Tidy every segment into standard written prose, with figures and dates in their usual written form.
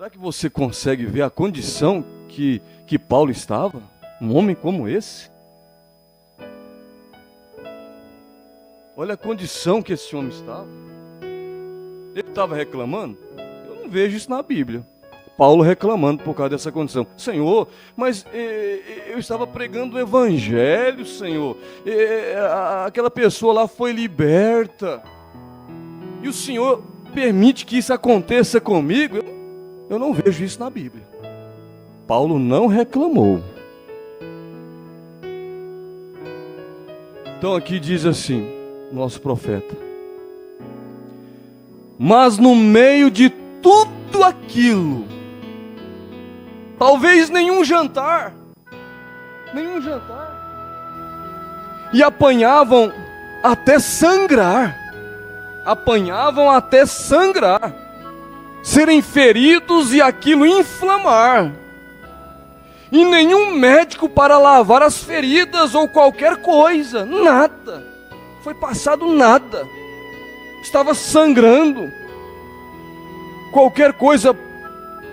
Será que você consegue ver a condição que Paulo estava? Um homem como esse? Olha a condição que esse homem estava. Ele estava reclamando? Eu não vejo isso na Bíblia. Paulo reclamando por causa dessa condição. Senhor, mas eu estava pregando o Evangelho, Senhor. Aquela pessoa lá foi liberta. E o Senhor permite que isso aconteça comigo? Eu não vejo isso na Bíblia. Paulo não reclamou. Então aqui diz assim, nosso profeta: mas no meio de tudo aquilo, talvez nenhum jantar, e apanhavam até sangrar, serem feridos e aquilo inflamar, e nenhum médico para lavar as feridas ou qualquer coisa, nada, foi passado nada, estava sangrando, qualquer coisa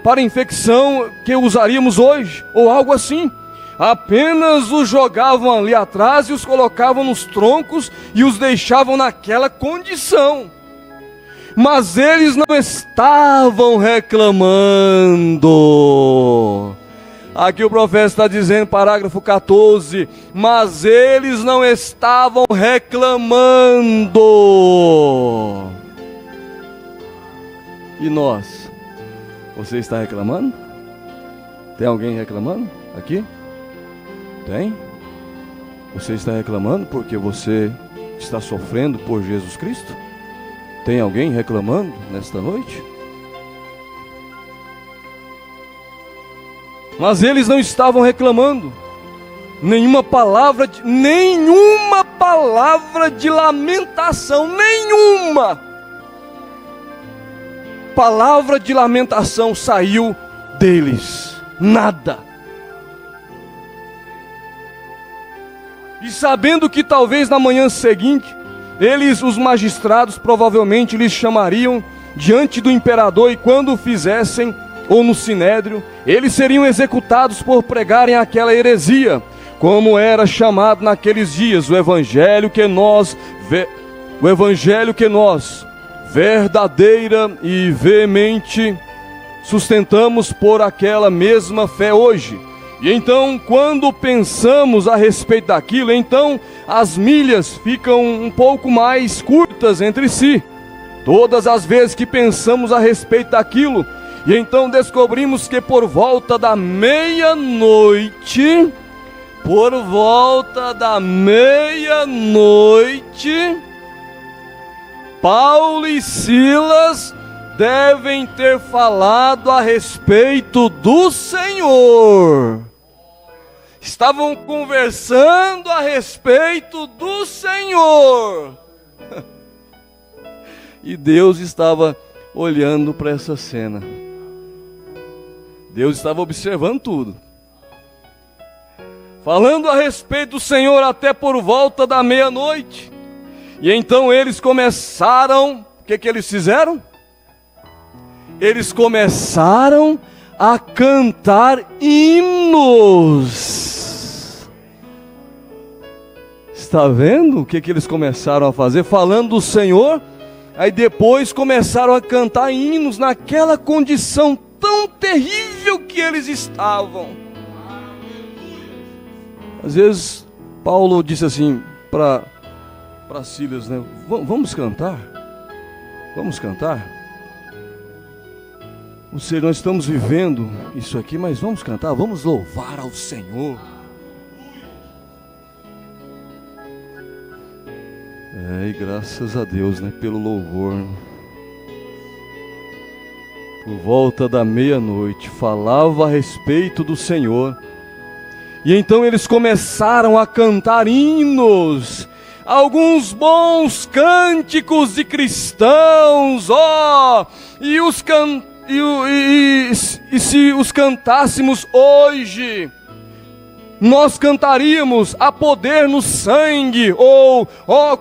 para infecção que usaríamos hoje, ou algo assim, apenas os jogavam ali atrás e os colocavam nos troncos e os deixavam naquela condição. Mas eles não estavam reclamando. Aqui o profeta está dizendo, parágrafo 14, mas eles não estavam reclamando. E nós? Você está reclamando? Tem alguém reclamando aqui? Tem? Você está reclamando porque você está sofrendo por Jesus Cristo? Tem alguém reclamando nesta noite? Mas eles não estavam reclamando. Nenhuma palavra de lamentação, nenhuma palavra de lamentação saiu deles, nada. E sabendo que talvez na manhã seguinte, os magistrados, provavelmente lhes chamariam diante do imperador, e quando o fizessem, ou no sinédrio, eles seriam executados por pregarem aquela heresia, como era chamado naqueles dias o evangelho que nós, verdadeira e veemente, sustentamos por aquela mesma fé hoje. E então, quando pensamos a respeito daquilo, então as milhas ficam um pouco mais curtas entre si. Todas as vezes que pensamos a respeito daquilo, e então descobrimos que por volta da meia-noite, Paulo e Silas devem ter falado a respeito do Senhor. Estavam conversando a respeito do Senhor. E Deus estava olhando para essa cena. Deus estava observando tudo. Falando a respeito do Senhor até por volta da meia-noite. E então eles começaram, o que eles fizeram? Eles começaram a cantar hinos. Está vendo o que eles começaram a fazer? Falando do Senhor, aí depois começaram a cantar hinos naquela condição tão terrível que eles estavam. Às vezes Paulo disse assim para Silas, né? Vamos cantar? Vamos cantar? Ou seja, nós estamos vivendo isso aqui, mas vamos cantar, vamos louvar ao Senhor. E graças a Deus, né, pelo louvor. Por volta da meia-noite, falava a respeito do Senhor. E então eles começaram a cantar hinos, alguns bons cânticos de cristãos, e se os cantássemos hoje, nós cantaríamos há poder no sangue, ou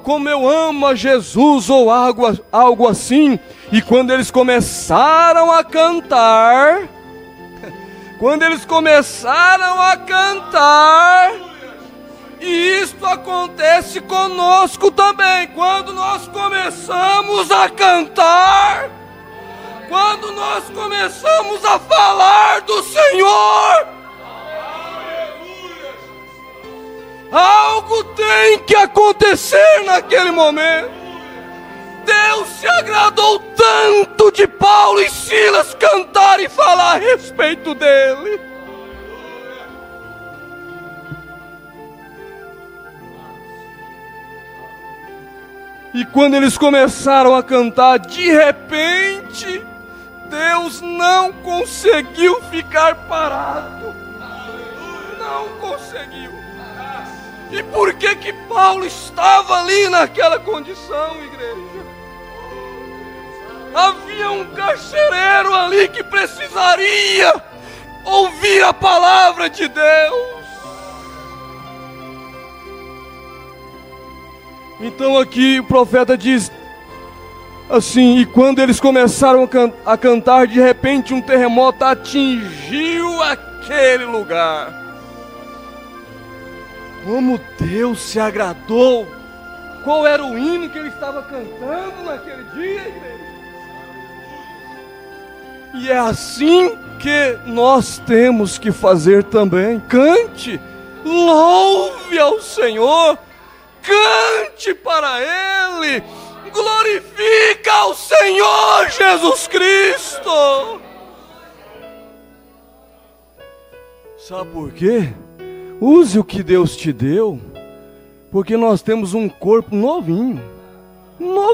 como eu amo a Jesus, ou algo assim. E quando eles começaram a cantar, e isto acontece conosco também, quando nós começamos a cantar, quando nós começamos a falar do Senhor, algo tem que acontecer naquele momento. Deus se agradou tanto de Paulo e Silas cantar e falar a respeito dele. E quando eles começaram a cantar, de repente, Deus não conseguiu ficar parado. Não conseguiu. E por que Paulo estava ali naquela condição, igreja? Havia um carcereiro ali que precisaria ouvir a palavra de Deus. Então aqui o profeta diz assim: e quando eles começaram a cantar, de repente um terremoto atingiu aquele lugar. Como Deus se agradou! Qual era o hino que ele estava cantando naquele dia, igreja? E é assim que nós temos que fazer também. Cante, louve ao Senhor, cante para Ele, glorifica ao Senhor Jesus Cristo. Sabe por quê? Use o que Deus te deu, porque nós temos um corpo novinho,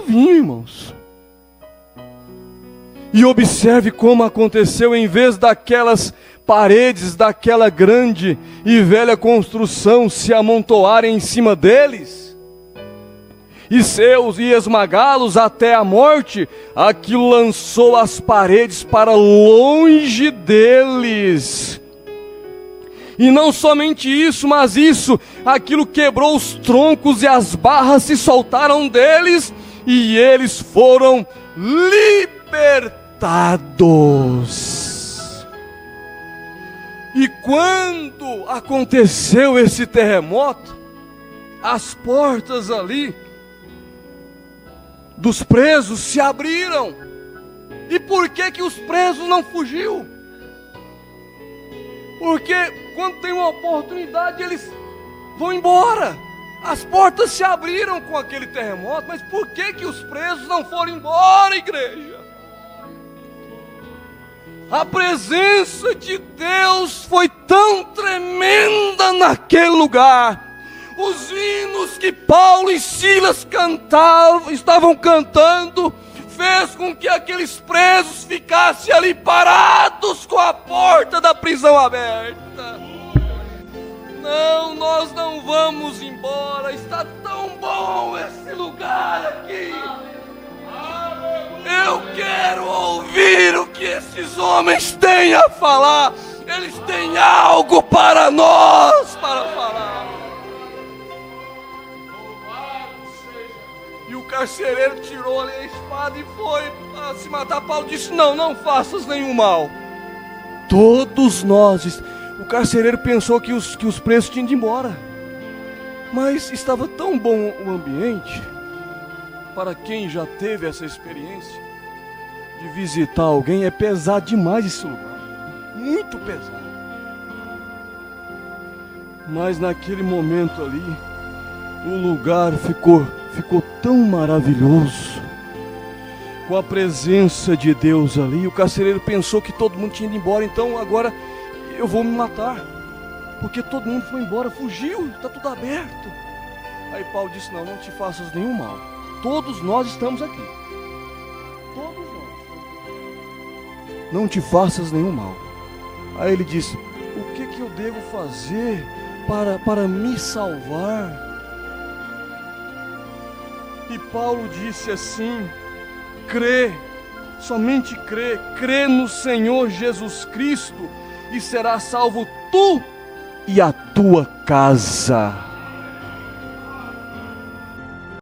irmãos. E observe como aconteceu, em vez daquelas paredes daquela grande e velha construção se amontoarem em cima deles e esmagá-los até a morte, aquilo lançou as paredes para longe deles. E não somente isso, mas aquilo quebrou os troncos e as barras se soltaram deles e eles foram libertados. E quando aconteceu esse terremoto, as portas ali dos presos se abriram. E por que os presos não fugiu? Porque quando tem uma oportunidade eles vão embora. As portas se abriram com aquele terremoto, mas por que os presos não foram embora, igreja? A presença de Deus foi tão tremenda naquele lugar. Os hinos que Paulo e Silas estavam cantando, fez com que aqueles presos ficassem ali parados com a porta da prisão aberta. Não, nós não vamos embora. Está tão bom esse lugar aqui. Eu quero ouvir o que esses homens têm a falar. Eles têm algo para nós para falar. E o carcereiro tirou ali a espada e foi a se matar. Paulo disse: não faças nenhum mal. Todos nós. O carcereiro pensou que os presos tinham de ir embora. Mas estava tão bom o ambiente. Para quem já teve essa experiência de visitar alguém, é pesado demais esse lugar. Muito pesado. Mas naquele momento ali, o lugar ficou tão maravilhoso, com a presença de Deus ali. O carcereiro pensou que todo mundo tinha ido embora. Então agora eu vou me matar, porque todo mundo foi embora, fugiu, está tudo aberto. Aí Paulo disse: não te faças nenhum mal. Todos nós estamos aqui. Todos nós. Não te faças nenhum mal. Aí ele disse: o que eu devo fazer para me salvar? E Paulo disse assim: crê, somente crê no Senhor Jesus Cristo e será salvo tu e a tua casa.